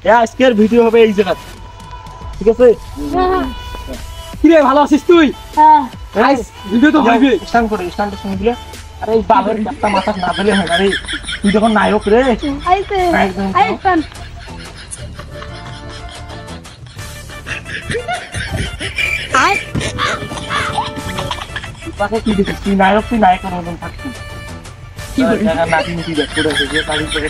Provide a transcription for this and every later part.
আজকের ভিডিও হবে এই জায়গা, ঠিক আছে? কি রে ভালো আছিস তুই? ভিডিও তো হবে। স্ট্যান্ড শুনে দিলে আরে এই বালের একটা মাথা না দিলে হয় না রে, তুই যখন নায়ক রে। কি দেখিস তুই নায়কের মতন থাকছিস। কি বলি নাকি মুখি দেখ করে যে কালি করে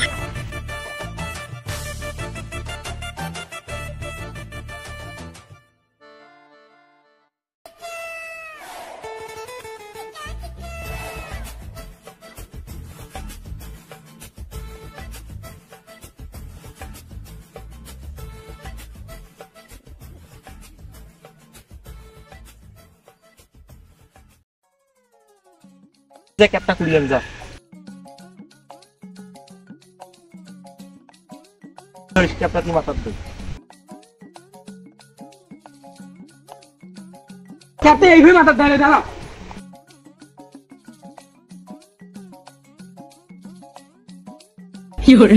দেখ একটা কুড়িয়ে যা ক্যাপটা মাথার দে ক্যাপটা এইভাবে মাথার দাঁড়ে দাঁড়া। কি করে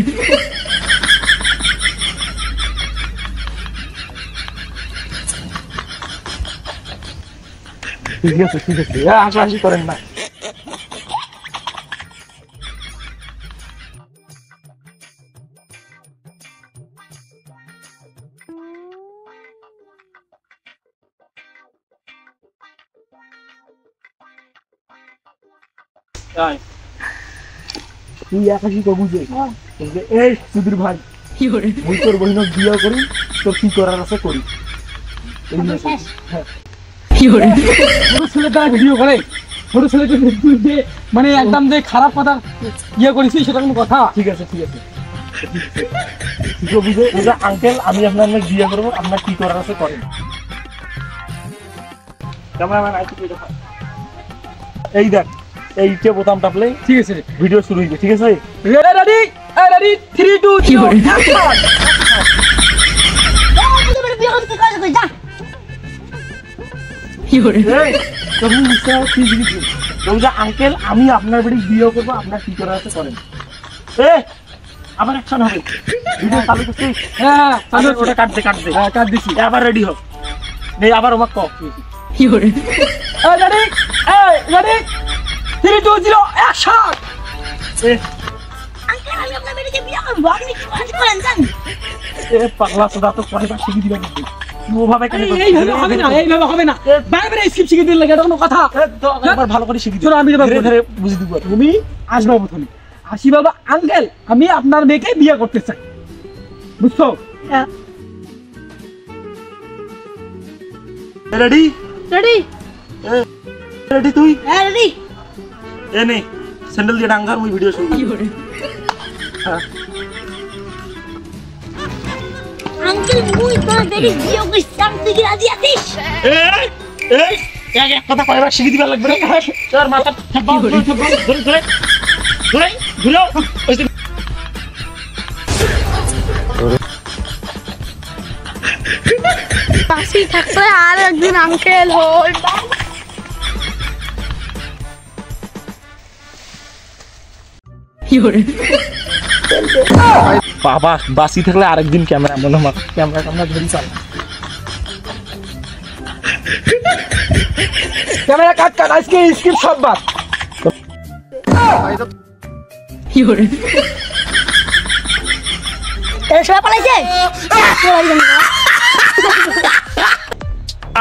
ঠিক আছে হাসাহাসি করেন না। তুই একাশি বুঝে এই সুধীর ভাই মুই তোর বহিনক বিয়ে করি, তোর কি করার আছে করি। ছোট ছেলে দ্বারা ভিডিও করে, ছোট ছেলেকে তুই যে মানে একদম যে খারাপ কথা ইয়ে করেছিস সেটা কোনো কথা? ঠিক আছে বুঝে আঙ্কেল আমি আপনার বিয়ে করবো, আপনার কি করার আছে করেন। এই দেখ এইটা বোতাম টাপলে ঠিক আছে ভিডিও শুরু হইবে, ঠিক আছে? রেডি 3 2 1 আঙ্কেল আমি আপনার বাড়ি বিয়ে করবো, আপনার কি করার আছে করেন। আবার অ্যাকশন হবে, ভিডিও চালু করছিস? হ্যাঁ ওটা কাটতে কাট দিছি। আবার রেডি হোক, নেই আবার ওমাক ক কি করে রেডি 3 2 0 অ্যাকশন। আঙ্কেল আমি আপনার বাড়িতে বিয়ে করব, আপনি কি করেন জানেন? পাগলা সোদা তো পরে শিখে দিবেন কিন্তু ওভাবে কেন এইভাবে হবে না বাইরে স্কিপ শিখে দিলে এটা কোনো কথা? একবার ভালো করে শিখে দিও, চলো আমি ধরে বুঝে দিব। তুমি আসবা প্রথমে, আসি বাবা আঙ্কেল আমি আপনার মেয়েকে বিয়ে করতে চাই, বুঝছো? রেডি তুই রেডি এ নে স্যান্ডেল দিয়ে ডাঙ্গার মুই ভিডিও শুরু করি। আঙ্কেল মুই তোর বাড়ি বিয়ে করছিলাম, তুই কি রাজি আছিস? এক কথা কয়বার শিখে দিবার লাগবে রে, তোর মাথা ঘুরে পাশে থাকলে আর একদিন আঙ্কেল হই। বাবা বাসি থাকলে আরেকদিন ক্যামেরা মনে হয় ক্যামেরা ধরি চাল। ক্যামেরা কাট আজকে স্কিপ সব বাদ।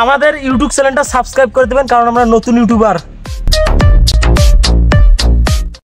আমাদের ইউটিউব চ্যানেলটা সাবস্ক্রাইব করে দেবেন, কারণ আমরা নতুন ইউটিউবার।